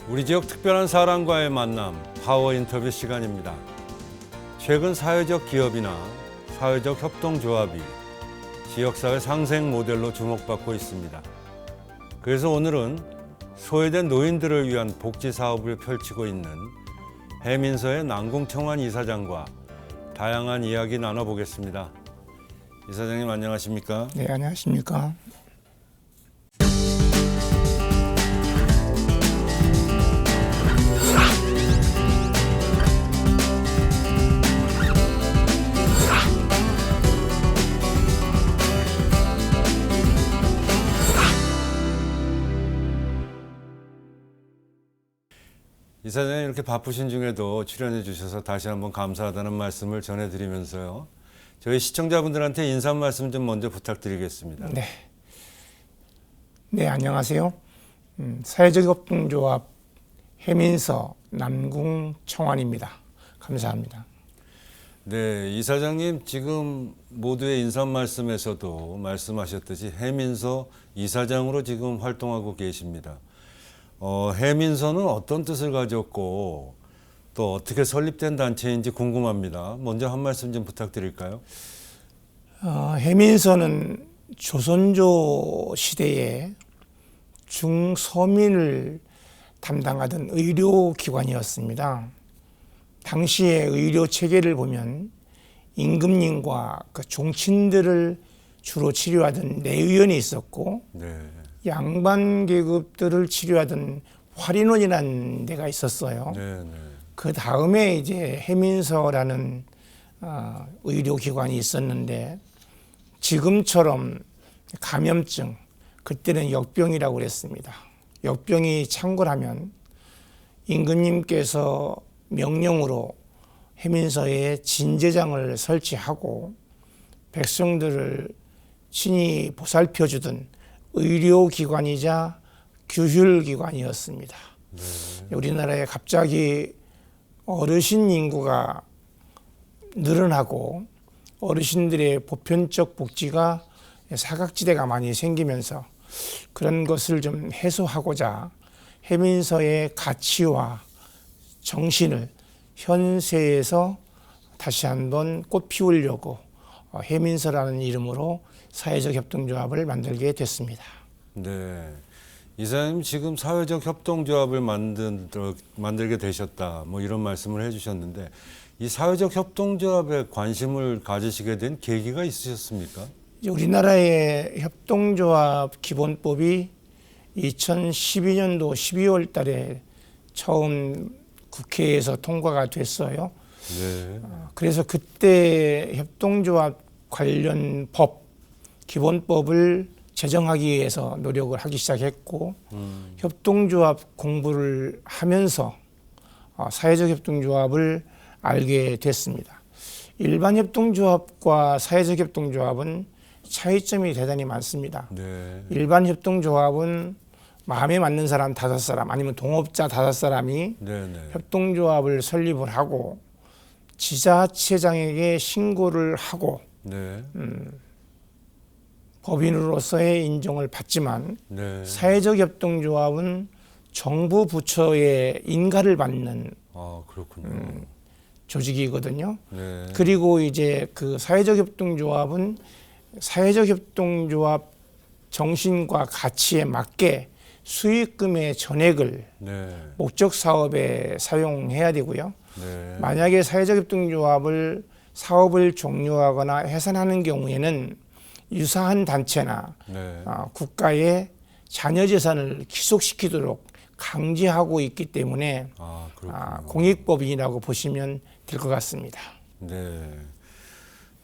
우리 지역 특별한 사람과의 만남, 파워 인터뷰 시간입니다. 최근 사회적 기업이나 사회적 협동조합이 지역사회 상생 모델로 주목받고 있습니다. 그래서 오늘은 소외된 노인들을 위한 복지 사업을 펼치고 있는 해민서의 남궁청환 이사장과 다양한 이야기 나눠보겠습니다. 이사장님 안녕하십니까? 네, 안녕하십니까? 이사장님 이렇게 바쁘신 중에도 출연해 주셔서 다시 한번 감사하다는 말씀을 전해드리면서요. 저희 시청자분들한테 인사 말씀 좀 먼저 부탁드리겠습니다. 네, 안녕하세요. 사회적 협동조합 해민서 남궁청환입니다. 감사합니다. 네, 이사장님 지금 모두의 인사 말씀에서도 말씀하셨듯이 해민서 이사장으로 지금 활동하고 계십니다. 해민서는 어떤 뜻을 가졌고 또 어떻게 설립된 단체인지 궁금합니다. 먼저 한 말씀 좀 부탁드릴까요? 해민서는 조선조 시대에 중서민을 담당하던 의료기관이었습니다. 당시의 의료 체계를 보면 임금님과 그 종친들을 주로 치료하던 내의원이 있었고, 네. 양반 계급들을 치료하던 활인원이라는 데가 있었어요. 네, 네. 그 다음에 이제 해민서라는 의료기관이 있었는데, 지금처럼 감염증, 그때는 역병이라고 그랬습니다. 역병이 창궐하면 임금님께서 명령으로 해민서에 진제장을 설치하고 백성들을 친히 보살펴주던 의료기관이자 규율기관이었습니다. 네. 우리나라에 갑자기 어르신 인구가 늘어나고 어르신들의 보편적 복지가 사각지대가 많이 생기면서 그런 것을 좀 해소하고자 해민서의 가치와 정신을 현세에서 다시 한번 꽃 피우려고 해민서라는 이름으로 사회적 협동조합을 만들게 됐습니다. 네. 이사님 지금 사회적 협동조합을 만들게 되셨다 뭐 이런 말씀을 해주셨는데 이 사회적 협동조합에 관심을 가지시게 된 계기가 있으셨습니까? 우리나라의 협동조합 기본법이 2012년도 12월 달에 처음 국회에서 통과가 됐어요. 네. 그래서 그때 협동조합 관련 법, 기본법을 제정하기 위해서 노력을 하기 시작했고 협동조합 공부를 하면서 사회적 협동조합을 알게 됐습니다. 일반 협동조합과 사회적 협동조합은 차이점이 대단히 많습니다. 네. 일반 협동조합은 마음에 맞는 사람 5사람 아니면 동업자 5사람이 네, 네. 협동조합을 설립을 하고 지자체장에게 신고를 하고 네. 법인으로서의 인정을 받지만 네. 사회적 협동조합은 정부 부처의 인가를 받는 아, 그렇군요. 조직이거든요. 네. 그리고 이제 그 사회적 협동조합은 사회적 협동조합 정신과 가치에 맞게 수익금의 전액을 네. 목적 사업에 사용해야 되고요. 네. 만약에 사회적 협동조합을 사업을 종료하거나 해산하는 경우에는 유사한 단체나 네. 국가의 자녀재산을 귀속시키도록 강제하고 있기 때문에 아, 그렇군요. 공익법인이라고 보시면 될 것 같습니다. 네.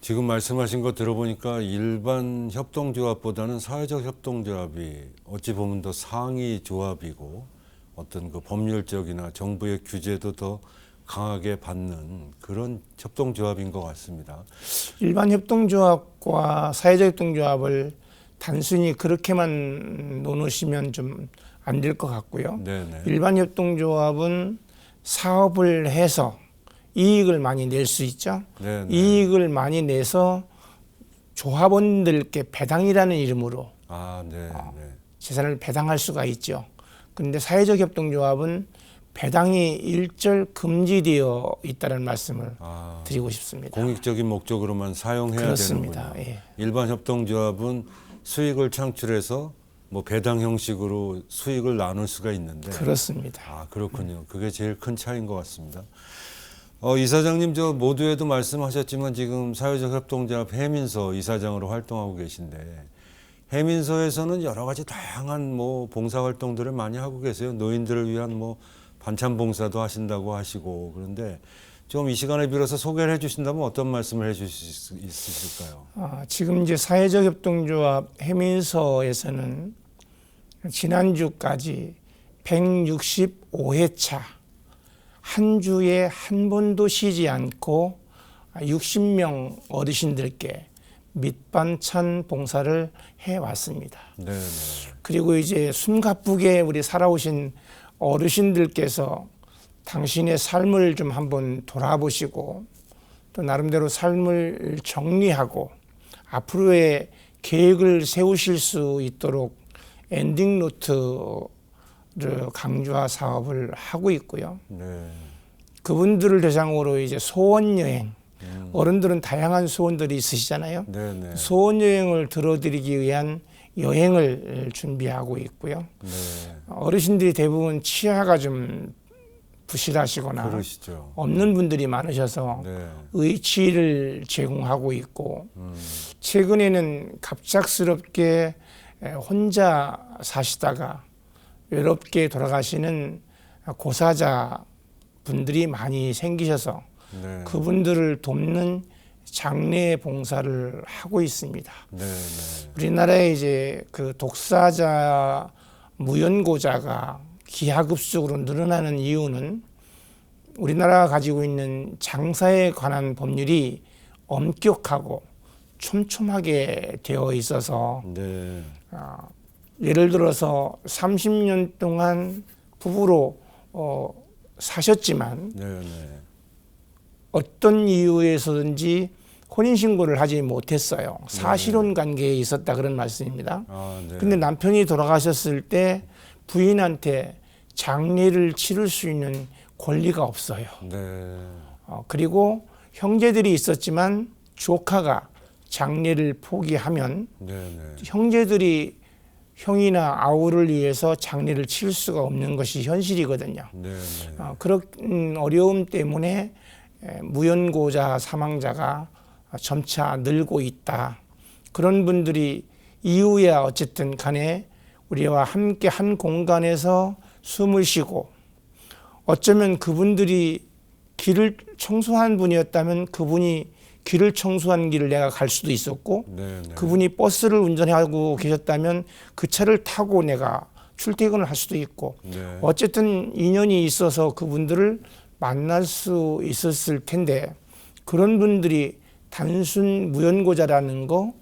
지금 말씀하신 거 들어보니까 일반 협동조합보다는 사회적 협동조합이 어찌 보면 더 상위 조합이고 어떤 그 법률적이나 정부의 규제도 더 강하게 받는 그런 협동조합인 것 같습니다. 일반 협동조합과 사회적 협동조합을 단순히 그렇게만 놓으시면 좀 안 될 것 같고요. 네네. 일반 협동조합은 사업을 해서 이익을 많이 낼 수 있죠. 네네. 이익을 많이 내서 조합원들께 배당이라는 이름으로 네. 재산을 배당할 수가 있죠. 그런데 사회적 협동조합은 배당이 일절 금지되어 있다는 말씀을 드리고 싶습니다. 공익적인 목적으로만 사용해야 그렇습니다. 되는군요. 예. 일반 협동조합은 수익을 창출해서 뭐 배당 형식으로 수익을 나눌 수가 있는데 그렇습니다. 그렇군요. 그게 제일 큰 차이인 것 같습니다. 이사장님 저 모두에도 말씀하셨지만 지금 사회적 협동조합 해민서 이사장으로 활동하고 계신데 해민서에서는 여러 가지 다양한 뭐 봉사 활동들을 많이 하고 계세요. 노인들을 위한 뭐 반찬 봉사도 하신다고 하시고 그런데 좀 이 시간에 빌어서 소개를 해주신다면 어떤 말씀을 해주실 수 있으실까요? 지금 이제 사회적 협동조합 해민서에서는 지난주까지 165회차 한 주에 한 번도 쉬지 않고 60명 어르신들께 밑반찬 봉사를 해왔습니다. 네. 그리고 이제 숨가쁘게 우리 살아오신 어르신들께서 당신의 삶을 좀 한번 돌아보시고 또 나름대로 삶을 정리하고 앞으로의 계획을 세우실 수 있도록 엔딩 노트를 강조화 사업을 하고 있고요. 네. 그분들을 대상으로 이제 소원 여행, 어른들은 다양한 소원들이 있으시잖아요. 네. 소원 여행을 들어드리기 위한 여행을 준비하고 있고요. 네. 어르신들이 대부분 치아가 좀 부실하시거나 그러시죠. 없는 분들이 많으셔서 네. 의치를 제공하고 있고 최근에는 갑작스럽게 혼자 사시다가 외롭게 돌아가시는 고사자 분들이 많이 생기셔서 네. 그분들을 돕는 장례 봉사를 하고 있습니다. 네. 우리나라에 이제 그 독사자 무연고자가 기하급수적으로 늘어나는 이유는 우리나라가 가지고 있는 장사에 관한 법률이 엄격하고 촘촘하게 되어 있어서 네. 예를 들어서 30년 동안 부부로 사셨지만 네. 어떤 이유에서든지 혼인신고를 하지 못했어요. 사실혼 관계에 있었다 그런 말씀입니다. 네. 근데 남편이 돌아가셨을 때 부인한테 장례를 치를 수 있는 권리가 없어요. 네. 그리고 형제들이 있었지만 조카가 장례를 포기하면 네. 형제들이 형이나 아우를 위해서 장례를 치를 수가 없는 것이 현실이거든요. 네. 그런 어려움 때문에 무연고자 사망자가 점차 늘고 있다. 그런 분들이 이후야 어쨌든 간에 우리와 함께 한 공간에서 숨을 쉬고 어쩌면 그분들이 길을 청소한 분이었다면 그분이 길을 청소한 길을 내가 갈 수도 있었고 그분이 버스를 운전하고 계셨다면 그 차를 타고 내가 출퇴근을 할 수도 있고 어쨌든 인연이 있어서 그분들을 만날 수 있었을 텐데 그런 분들이 단순 무연고자라는 거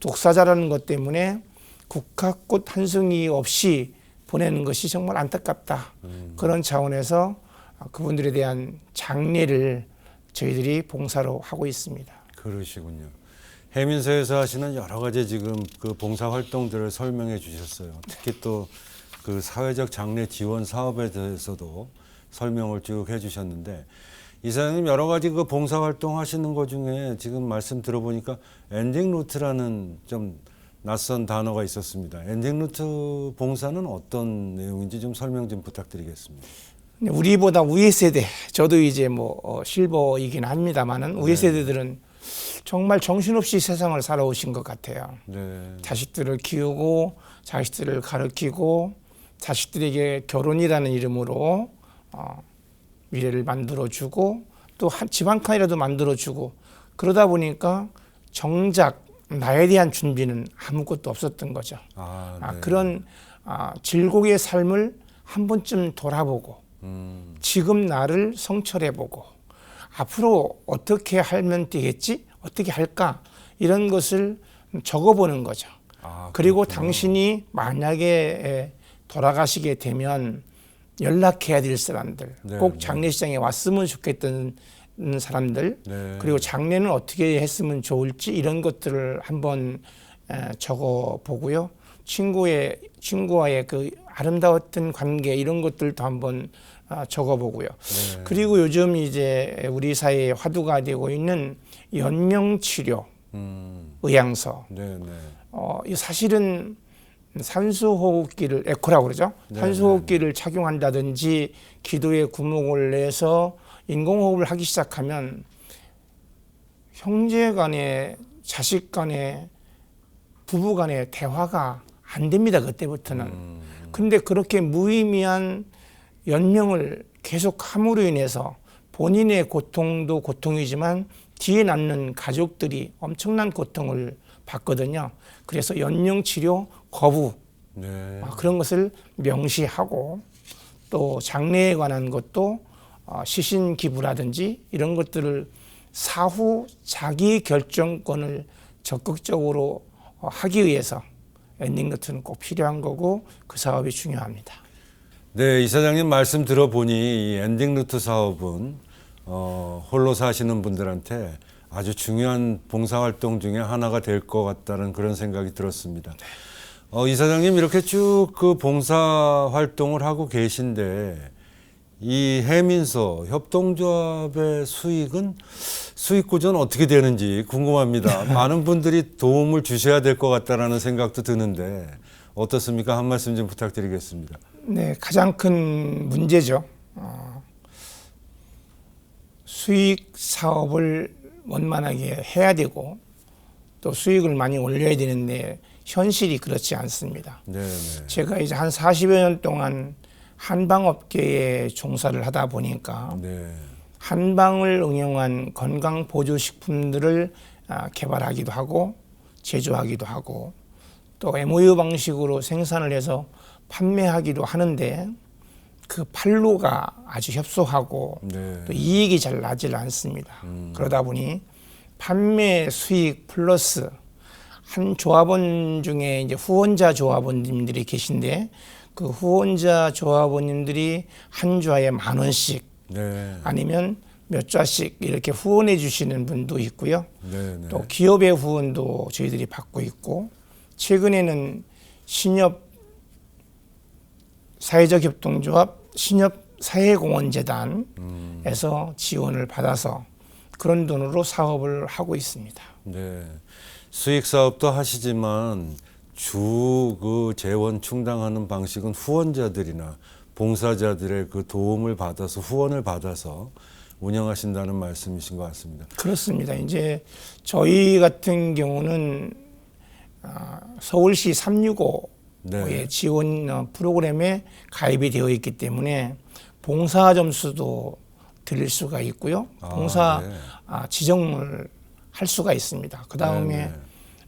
독사자라는 것 때문에 국화꽃 한 송이 없이 보내는 것이 정말 안타깝다. 그런 차원에서 그분들에 대한 장례를 저희들이 봉사로 하고 있습니다. 그러시군요. 해민서에서 하시는 여러 가지 지금 그 봉사 활동들을 설명해 주셨어요. 특히 또 그 사회적 장례 지원 사업에 대해서도 설명을 쭉 해주셨는데 이사장님 여러 가지 그 봉사 활동 하시는 것 중에 지금 말씀 들어보니까 엔딩 루트라는 좀 낯선 단어가 있었습니다. 엔딩 루트 봉사는 어떤 내용인지 좀 설명 좀 부탁드리겠습니다. 우리보다 위에 세대, 저도 이제 실버이긴 합니다만은 위에 세대들은 정말 정신없이 세상을 살아오신 것 같아요. 네. 자식들을 키우고 자식들을 가르치고 자식들에게 결혼이라는 이름으로 미래를 만들어주고 또 집 한 칸이라도 만들어주고 그러다 보니까 정작 나에 대한 준비는 아무것도 없었던 거죠. 네. 그런 질곡의 삶을 한 번쯤 돌아보고 지금 나를 성찰해보고 앞으로 어떻게 하면 되겠지? 어떻게 할까? 이런 것을 적어보는 거죠. 그리고 그렇구나. 당신이 만약에 돌아가시게 되면 연락해야 될 사람들, 꼭 장례식장에 왔으면 좋겠던 사람들, 그리고 장례는 어떻게 했으면 좋을지 이런 것들을 한번 적어보고요. 친구와의 그 아름다웠던 관계 이런 것들도 한번 적어보고요. 네. 그리고 요즘 이제 우리 사회에 화두가 되고 있는 연명치료 의향서. 네, 네. 이 사실은 산소호흡기를 에코라고 그러죠. 네, 산소호흡기를 착용한다든지 기도에 구멍을 내서 인공호흡을 하기 시작하면 형제 간에 자식 간에 부부 간에 대화가 안 됩니다. 그때부터는. 근데 그렇게 무의미한 연명을 계속 함으로 인해서 본인의 고통도 고통이지만 뒤에 남는 가족들이 엄청난 고통을 받거든요. 그래서 연명치료 거부 네. 그런 것을 명시하고 또 장래에 관한 것도 시신 기부라든지 이런 것들을 사후 자기 결정권을 적극적으로 하기 위해서 엔딩노트는 꼭 필요한 거고 그 사업이 중요합니다. 네, 이사장님 말씀 들어보니 이 엔딩루트 사업은 홀로 사시는 분들한테 아주 중요한 봉사활동 중에 하나가 될 것 같다는 그런 생각이 들었습니다. 이사장님 이렇게 쭉 그 봉사활동을 하고 계신데 이 해민서 협동조합의 수익 구조는 어떻게 되는지 궁금합니다. 많은 분들이 도움을 주셔야 될 것 같다라는 생각도 드는데 어떻습니까? 한 말씀 좀 부탁드리겠습니다. 네, 가장 큰 문제죠. 수익 사업을 원만하게 해야 되고 또 수익을 많이 올려야 되는데 현실이 그렇지 않습니다. 네, 네. 제가 이제 한 40여 년 동안 한방업계에 종사를 하다 보니까 네. 한방을 응용한 건강보조식품들을 개발하기도 하고 제조하기도 하고 또 MOU 방식으로 생산을 해서 판매하기도 하는데 그 판로가 아주 협소하고 네. 또 이익이 잘 나질 않습니다. 그러다 보니 판매 수익 플러스 한 조합원 중에 이제 후원자 조합원님들이 계신데 그 후원자 조합원님들이 한 좌에 10,000원씩 네. 아니면 몇 좌씩 이렇게 후원해 주시는 분도 있고요. 네, 네. 또 기업의 후원도 저희들이 받고 있고 최근에는 신협 사회적 협동조합 신협 사회공헌재단에서 지원을 받아서 그런 돈으로 사업을 하고 있습니다. 네. 수익 사업도 하시지만 주 그 재원 충당하는 방식은 후원자들이나 봉사자들의 그 도움을 받아서 후원을 받아서 운영하신다는 말씀이신 것 같습니다. 그렇습니다. 이제 저희 같은 경우는 서울시 365의 네. 지원 프로그램에 가입이 되어 있기 때문에 봉사 점수도 드릴 수가 있고요. 봉사 네. 지정을 할 수가 있습니다. 그 다음에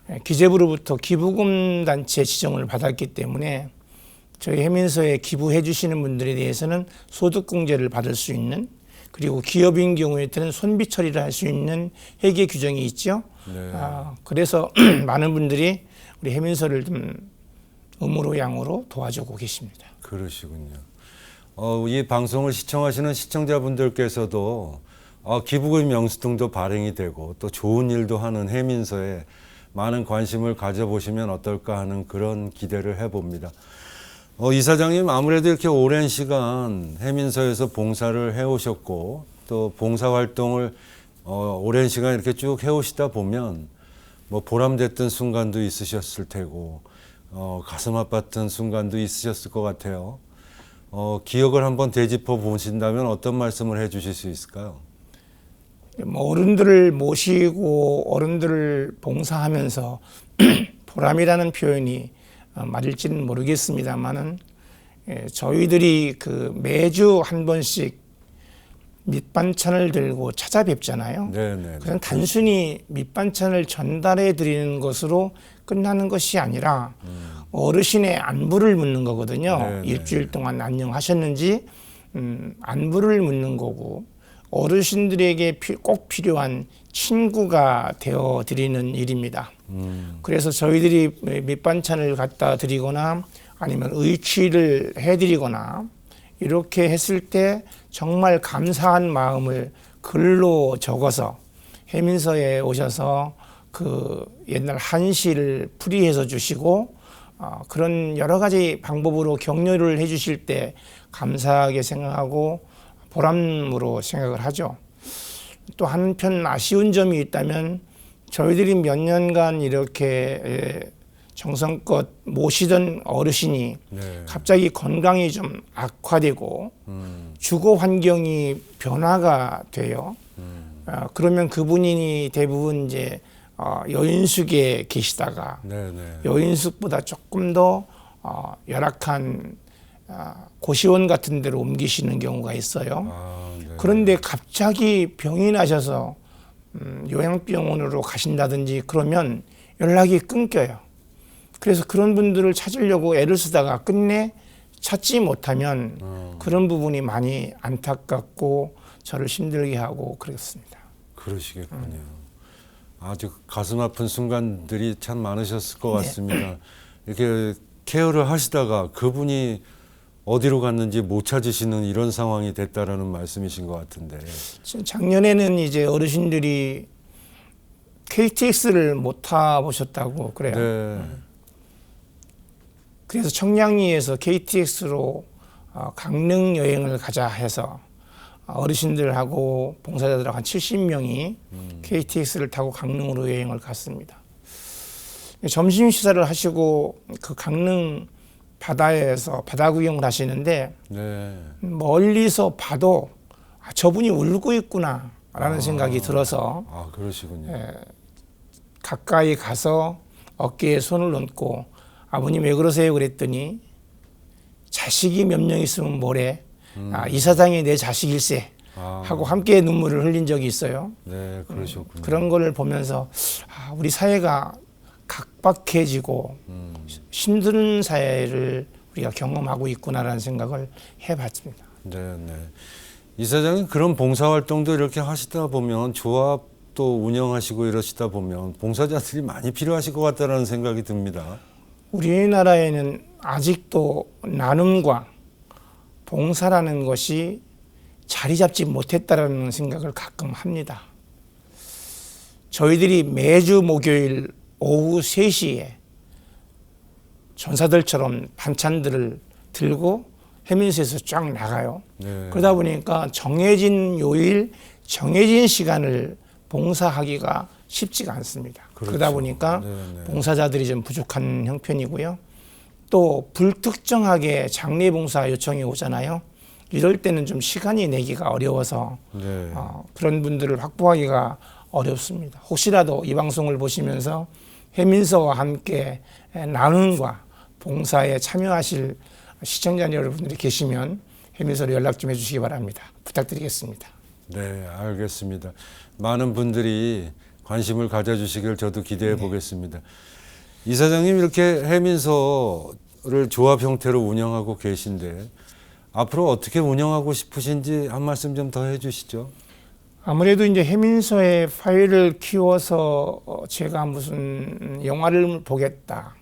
네, 기재부로부터 기부금 단체 지정을 받았기 때문에 저희 해민서에 기부해 주시는 분들에 대해서는 소득공제를 받을 수 있는 그리고 기업인 경우에는 손비 처리를 할 수 있는 회계 규정이 있죠. 네. 그래서 많은 분들이 우리 해민서를 좀 음으로 양으로 도와주고 계십니다. 그러시군요. 이 방송을 시청하시는 시청자분들께서도 기부금 영수증도 발행이 되고 또 좋은 일도 하는 해민서에 많은 관심을 가져보시면 어떨까 하는 그런 기대를 해봅니다. 이사장님 아무래도 이렇게 오랜 시간 해민서에서 봉사를 해오셨고 또 봉사활동을 오랜 시간 이렇게 쭉 해오시다 보면 뭐 보람됐던 순간도 있으셨을 테고 가슴 아팠던 순간도 있으셨을 것 같아요. 기억을 한번 되짚어 보신다면 어떤 말씀을 해주실 수 있을까요? 어른들을 모시고 어른들을 봉사하면서 보람이라는 표현이 맞을지는 모르겠습니다만은 저희들이 그 매주 한 번씩 밑반찬을 들고 찾아뵙잖아요. 네네. 그냥 단순히 밑반찬을 전달해 드리는 것으로 끝나는 것이 아니라 어르신의 안부를 묻는 거거든요. 네네. 일주일 동안 안녕하셨는지 안부를 묻는 거고 어르신들에게 꼭 필요한 친구가 되어 드리는 일입니다. 그래서 저희들이 밑반찬을 갖다 드리거나 아니면 의취를 해드리거나 이렇게 했을 때 정말 감사한 마음을 글로 적어서 해민서에 오셔서 그 옛날 한시를 풀이해서 주시고 그런 여러 가지 방법으로 격려를 해주실 때 감사하게 생각하고 보람으로 생각을 하죠. 또 한편 아쉬운 점이 있다면 저희들이 몇 년간 이렇게 정성껏 모시던 어르신이 네. 갑자기 건강이 좀 악화되고 주거 환경이 변화가 돼요. 그러면 그분이 대부분 이제 여인숙에 계시다가 네, 네. 여인숙보다 조금 더 열악한 고시원 같은 데로 옮기시는 경우가 있어요. 아, 네. 그런데 갑자기 병이 나셔서 요양병원으로 가신다든지 그러면 연락이 끊겨요. 그래서 그런 분들을 찾으려고 애를 쓰다가 끝내 찾지 못하면 그런 부분이 많이 안타깝고 저를 힘들게 하고 그렇습니다. 그러시겠군요. 아주 가슴 아픈 순간들이 참 많으셨을 것 같습니다. 이렇게 케어를 하시다가 그분이 어디로 갔는지 못 찾으시는 이런 상황이 됐다라는 말씀이신 것 같은데. 작년에는 이제 어르신들이 KTX를 못 타보셨다고 그래요. 네. 그래서 청량리에서 KTX로 강릉 여행을 가자 해서 어르신들하고 봉사자들하고 한 70명이 KTX를 타고 강릉으로 여행을 갔습니다. 점심 식사를 하시고 그 강릉 바다에서 바다 구경을 하시는데 네. 멀리서 봐도 저분이 울고 있구나라는 생각이 들어서 그러시군요. 가까이 가서 어깨에 손을 얹고 아버님 왜 그러세요? 그랬더니 자식이 몇 명 있으면 뭐래? 이사장이 내 자식일세 하고 함께 눈물을 흘린 적이 있어요. 네, 그러셨군요. 그런 거를 보면서 우리 사회가 각박해지고 힘든 사회를 우리가 경험하고 있구나라는 생각을 해봤습니다. 네, 네. 이사장님 그런 봉사활동도 이렇게 하시다 보면 조합도 운영하시고 이러시다 보면 봉사자들이 많이 필요하실 것 같다라는 생각이 듭니다. 우리나라에는 아직도 나눔과 봉사라는 것이 자리 잡지 못했다라는 생각을 가끔 합니다. 저희들이 매주 목요일 오후 3시에 전사들처럼 반찬들을 들고 해민수에서 쫙 나가요. 네. 그러다 보니까 정해진 요일, 정해진 시간을 봉사하기가 쉽지가 않습니다. 그렇죠. 그러다 보니까 네네. 봉사자들이 좀 부족한 형편이고요. 또 불특정하게 장례 봉사 요청이 오잖아요. 이럴 때는 좀 시간이 내기가 어려워서 네. 그런 분들을 확보하기가 어렵습니다. 혹시라도 이 방송을 보시면서 해민서와 함께 나눔과 봉사에 참여하실 시청자 여러분들이 계시면 해민서로 연락 좀 해주시기 바랍니다. 부탁드리겠습니다. 네, 알겠습니다. 많은 분들이 관심을 가져주시길 저도 기대해 보겠습니다. 이사장님 이렇게 해민서를 조합 형태로 운영하고 계신데 앞으로 어떻게 운영하고 싶으신지 한 말씀 좀 더 해주시죠. 아무래도 이제 해민서의 파일을 키워서 제가 무슨 영화를 보겠다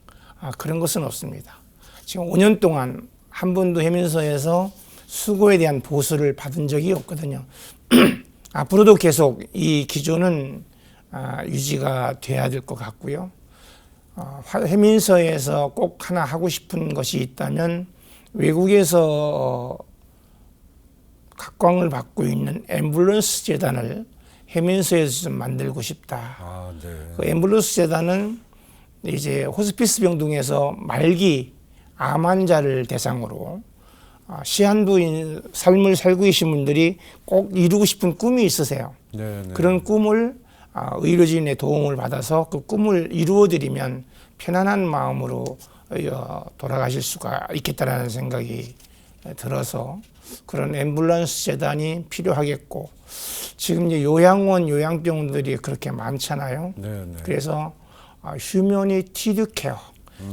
그런 것은 없습니다. 지금 5년 동안 한 번도 해민서에서 수고에 대한 보수를 받은 적이 없거든요. 앞으로도 계속 이 기조는 유지가 돼야 될 것 같고요. 해민서에서 꼭 하나 하고 싶은 것이 있다면 외국에서 각광을 받고 있는 앰뷸런스 재단을 해민서에서 좀 만들고 싶다. 네. 그 앰뷸런스 재단은 이제 호스피스 병동에서 말기 암 환자를 대상으로 시한부인 삶을 살고 계신 분들이 꼭 이루고 싶은 꿈이 있으세요. 네, 네. 그런 꿈을 의료진의 도움을 받아서 그 꿈을 이루어드리면 편안한 마음으로 돌아가실 수가 있겠다라는 생각이 들어서 그런 앰뷸런스 재단이 필요하겠고 지금 이제 요양원, 요양병원들이 그렇게 많잖아요. 네, 네. 그래서 휴머니티드 케어,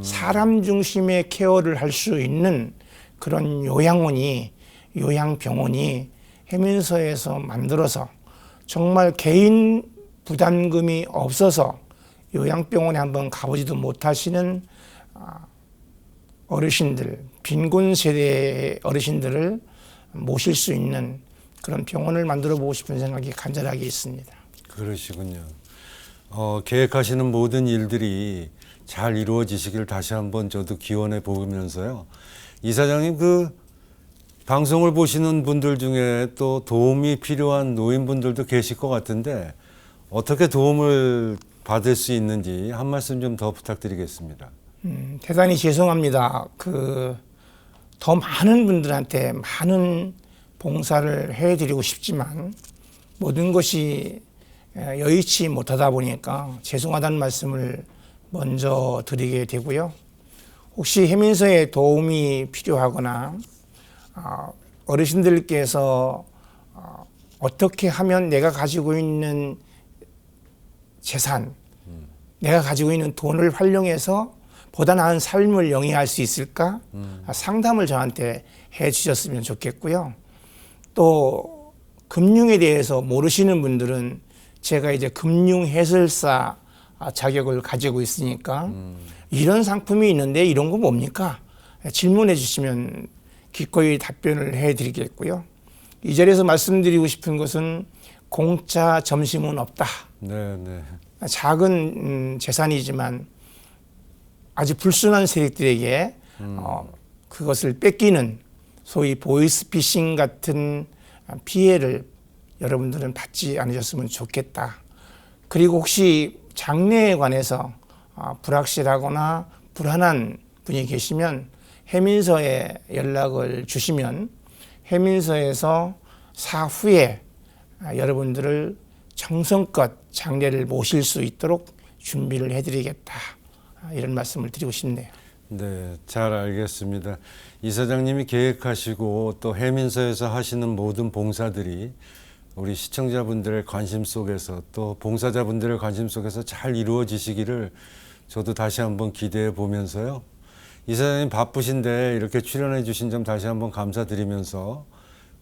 사람 중심의 케어를 할 수 있는 그런 요양원이, 요양병원이 해민서에서 만들어서 정말 개인 부담금이 없어서 요양병원에 한번 가보지도 못하시는 어르신들, 빈곤 세대의 어르신들을 모실 수 있는 그런 병원을 만들어 보고 싶은 생각이 간절하게 있습니다. 그러시군요. 계획하시는 모든 일들이 잘 이루어지시길 다시 한번 저도 기원해 보면서요. 이사장님, 그 방송을 보시는 분들 중에 또 도움이 필요한 노인분들도 계실 것 같은데 어떻게 도움을 받을 수 있는지 한 말씀 좀 더 부탁드리겠습니다. 대단히 죄송합니다. 더 많은 분들한테 많은 봉사를 해드리고 싶지만 모든 것이 여의치 못하다 보니까 죄송하다는 말씀을 먼저 드리게 되고요. 혹시 해민서에 도움이 필요하거나 어르신들께서 어떻게 하면 내가 가지고 있는 재산, 내가 가지고 있는 돈을 활용해서 보다 나은 삶을 영위할 수 있을까? 상담을 저한테 해 주셨으면 좋겠고요. 또 금융에 대해서 모르시는 분들은 제가 이제 금융 해설사 자격을 가지고 있으니까 이런 상품이 있는데 이런 거 뭡니까? 질문해 주시면 기꺼이 답변을 해 드리겠고요. 이 자리에서 말씀드리고 싶은 것은 공짜 점심은 없다. 네, 네. 작은 재산이지만 아주 불순한 세력들에게 그것을 뺏기는 소위 보이스피싱 같은 피해를 여러분들은 받지 않으셨으면 좋겠다. 그리고 혹시 장래에 관해서 불확실하거나 불안한 분이 계시면 해민서에 연락을 주시면 해민서에서 사후에 여러분들을 정성껏 장례를 모실 수 있도록 준비를 해드리겠다. 이런 말씀을 드리고 싶네요. 네, 잘 알겠습니다. 이사장님이 계획하시고 또 해민서에서 하시는 모든 봉사들이 우리 시청자분들의 관심 속에서 또 봉사자분들의 관심 속에서 잘 이루어지시기를 저도 다시 한번 기대해 보면서요. 이사장님 바쁘신데 이렇게 출연해 주신 점 다시 한번 감사드리면서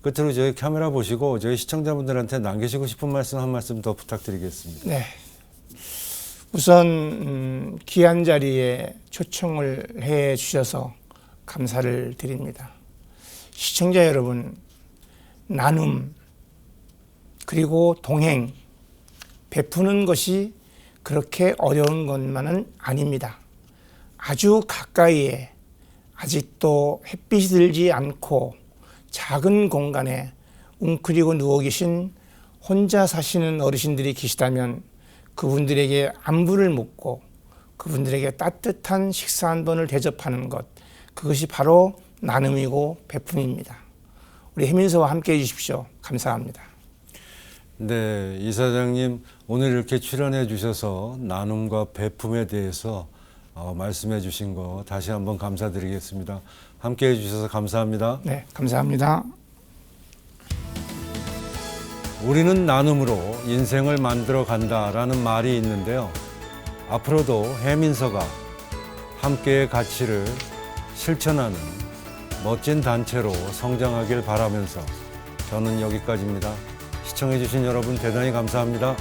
끝으로 저희 카메라 보시고 저희 시청자분들한테 남기시고 싶은 말씀 한 말씀 더 부탁드리겠습니다. 네. 우선 귀한 자리에 초청을 해 주셔서 감사를 드립니다. 시청자 여러분, 나눔 그리고 동행, 베푸는 것이 그렇게 어려운 것만은 아닙니다. 아주 가까이에 아직도 햇빛이 들지 않고 작은 공간에 웅크리고 누워 계신 혼자 사시는 어르신들이 계시다면 그분들에게 안부를 묻고 그분들에게 따뜻한 식사 한 번을 대접하는 것, 그것이 바로 나눔이고 베품입니다. 우리 해민서와 함께 해주십시오. 감사합니다. 네, 이사장님 오늘 이렇게 출연해 주셔서 나눔과 베품에 대해서 말씀해 주신 거 다시 한번 감사드리겠습니다. 함께 해주셔서 감사합니다. 네, 감사합니다. 우리는 나눔으로 인생을 만들어 간다라는 말이 있는데요. 앞으로도 해민서가 함께의 가치를 실천하는 멋진 단체로 성장하길 바라면서 저는 여기까지입니다. 시청해 주신 여러분 대단히 감사합니다.